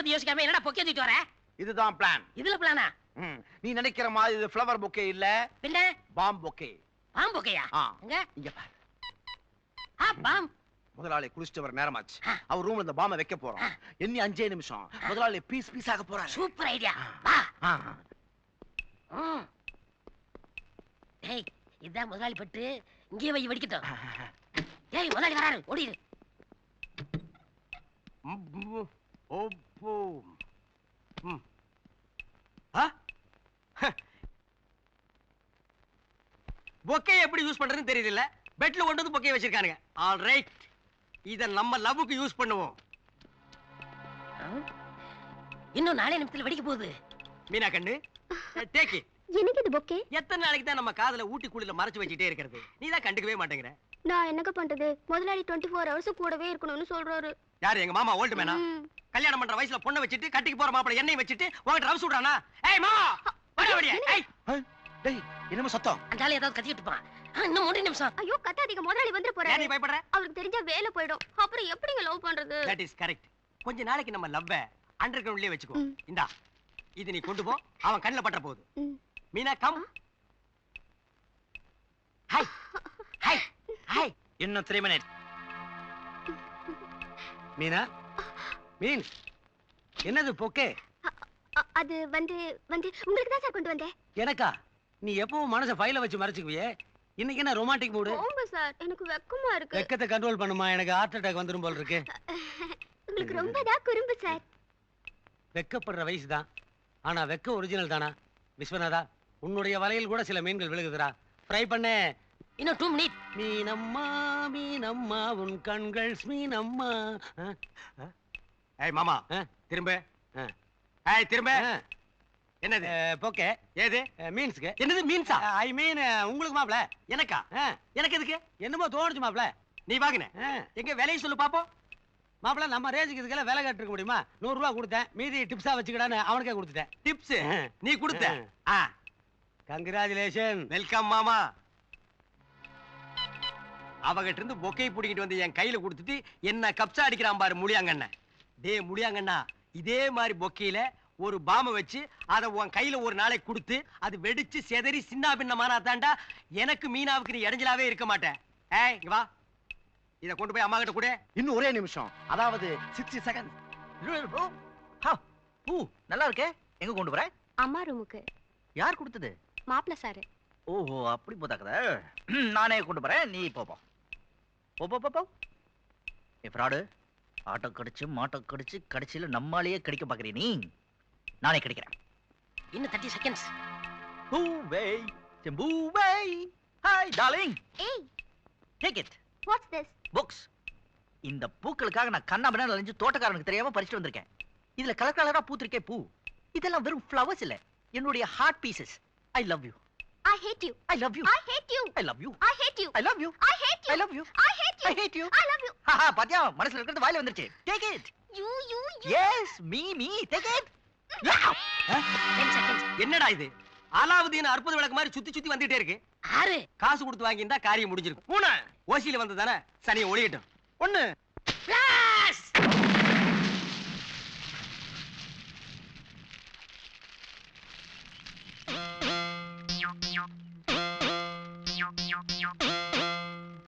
பத்தி யோசிக்காம என்னடா பொக்கே தூக்கிட்டு வர? இதுதான் பிளான். இதுல பிளானா? நீ நினைக்கிற மாதிரி இது ஃப்ளவர் பொக்கே இல்ல, பின்ன பாம் பொக்கே. பாம் பொக்கேயா? எங்க இங்க பாரு. பாம். முதலாளி குளிச்சிட்டு வர நேரமாச்சு. அவர் ரூம்ல இந்த பாம்பை வைக்க போறோம். இன்னி 5 நிமிஷம் முதலாளி பீஸ் பீஸ் ஆக போறாரு. Super idea. வா. டேய், இதான் முதலாளி பட்டு. இங்கே வை வெடிக்கட்டும். டேய், முதலாளி வராரு, ஓடிடு. ஓப்போ. பொக்கே எப்படி யூஸ் பண்றதுன்னு தெரியல. பெட்ல கொண்டு வந்து பொக்கே வச்சிருக்கானுங்க. ஆல் ரைட், இத நம்ம லவ்வுக்கு யூஸ் பண்ணுவோம். இன்னும் 4 நிமிஷத்துல வெடிக்க போகுது. மீனா கண்ணு, டேக் இட். எனக்கு இது பொக்கே. எத்தனை நாளைக்கு தான் நம்ம காதுல ஊட்டி குளில மறைச்சு வச்சிட்டே இருக்கிறது? நீ தான் கண்டுக்கவே மாட்டேங்கிற. நான் என்னங்க பண்றது? முதலாளி 24 ஹவர்ஸ் கூடவே இருக்கணும்னு சொல்றாரு. யாரு, எங்க மாமா ஓல்ட் மேனா? கல்யாணம் பண்ற வயசுல பொண்ணை வச்சிட்டு கட்டிக்கு போற மாப்பிள எண்ணெய் வச்சிட்டு உன்கிட்ட ரவ் சுடுறானா? ஏய் மாமா, வடியா வடியா. ஏய் டேய், என்னமோ சத்தம். அந்தால ஏதாவது கத்திட்டு இருப்பான். இன்னும் 3 நிமிஷம். ஐயோ, கத்தாதீங்க, முதலாளி வந்து போறாரு. நீ பயப்படுற? அவருக்கு தெரிஞ்சா வேலை போய்டும். அப்புறம் எப்படிங்க லவ் பண்றது? That is correct. கொஞ்ச நாளைக்கு நம்ம லவ்வ அண்டர் கிரவுண்ட்லயே வெச்சுக்கோ. இந்தா, இது நீ கொண்டு போ. அவன் கண்ணுல பட்ட போகுது. Meena come. Hi hi hi. இன்னும் 3 minutes. மீனா, மீன் என்னது பொக்கே? அது வந்து உங்களுக்கு தான் சார் கொண்டு வந்தேன். எனக்கா? நீ எப்பவும் மனச ஃபைல வச்சு மறைச்சுக்குவியே, இன்னைக்கு என்ன ரொமான்டிக் மூடு? போங்க சார், எனக்கு வெக்கமா இருக்கு. வெக்கத்தை கண்ட்ரோல் பண்ணுமா, எனக்கு ஹார்ட் அட்டாக் வந்துரும் போல இருக்கு. உங்களுக்கு ரொம்ப தான் குறும்பு சார். வெக்கப்படுற வயசு தான், ஆனா வெக்க ஒரிஜினல் தானா? விஸ்வநாதா, உன்னுடைய வலையில் கூட சில மீன்கள் விழுகுதுடா. ஃப்ரை பண்ணு. இன்னும் 2 minutes. மீனம்மா மீனம்மா உன் கண்கள் மீனம்மா. ஏய் மாமா, திரும்ப. ஏய் திரும்ப. என்னது பொக்கே? ஏது மீன்ஸ்க்கு? என்னது மீன்ஸா? ஐ மீன் உங்களுக்கு மாப்ள. எனக்கா? எனக்கு எதுக்கு? என்னமோ தோணுச்சு மாப்ள. நீ வாங்குன எங்க வேலையை சொல்லு பாப்போம். மாப்ள, நம்ம ரேஞ்சுக்கு இதுக்கெல்லாம் வேலை கேட்டிருக்க முடியுமா? 100 ரூபா கொடுத்தேன், மீதி டிப்ஸா வச்சுக்கிடான்னு அவனுக்கே கொடுத்துட்டேன். டிப்ஸ் நீ கொடுத்த? கங்க்ராச்சுலேஷன். வெல்கம் மாமா. அவகிட்ட இருந்து பொக்கை பிடிக்கிட்டு வந்து என் கையில கொடுத்துட்டு என்ன கப்சா அடிக்கிறான் பாரு முழியாங்கண்ண. டே முழியாங்கண்ணா, இதே மாதிரி பொக்கையில ஒரு பாம்பை வச்சு அதை உன் கையில ஒரு நாளைக்கு கொடுத்து அது வெடிச்சு செதறி சின்ன பின்னமானா தாண்டா எனக்கு மீனாவுக்கு நீ இடைஞ்சலாவே இருக்க மாட்டேன். ஏய் இங்க வா, இத கொண்டு போய் அம்மா கிட்ட கொடு. இன்னும் ஒரே நிமிஷம், அதாவது 60 seconds. பூ நல்லா இருக்கே. எங்க கொண்டு போற? அம்மா ரூமுக்கு. யார் கொடுத்தது? மாப்ள சார். ஓஹோ, அப்படி போதாக்கத. நானே கொண்டு போறேன், நீ போ போ போ போ போ. ஃப்ராடு, ஆட்டோ கடிச்சு மாட்டோ கடிச்சு கடைசியில நம்மாலேயே கடிக்க பாக்குறீ நீ. நானே கிடைக்கிறேன். இன்னும் 30 seconds. பூவே பூவே. Hi darling. ஏய், take it. What's this? Books. இந்த பூக்களுக்காக நான் கண்ணாமண்ணா அலைஞ்சு தோட்டக்காரனுக்கு தெரியாம பறிச்சுட்டு வந்திருக்கேன். இதுல கலர் கலரா பூத்திருக்கே பூ. இதெல்லாம் வெறும் ஃப்ளவர்ஸ் இல்ல, என்னுடைய heart pieces. I love you. I hate you. I love you. I hate you. I love you. I hate you. I love you. I hate you. I love you. I hate you. I hate you. I love you. haha பாத்தியா, மனசுல இருக்கிறது வாயில வந்துருச்சு. Take it. You. Yes, me. Take it. 10 seconds. என்னடா இது? அலாவுதீன் அற்புத விளக்கு மாதிரி சுத்தி சுத்தி வந்துட்டே இருக்கு. 6. காசு கொடுத்து வாங்கியிருந்தா காரியம் முடிஞ்சிருக்கும். 3. ஓசியில வந்ததானே சனியை ஒளியட்டும். 1.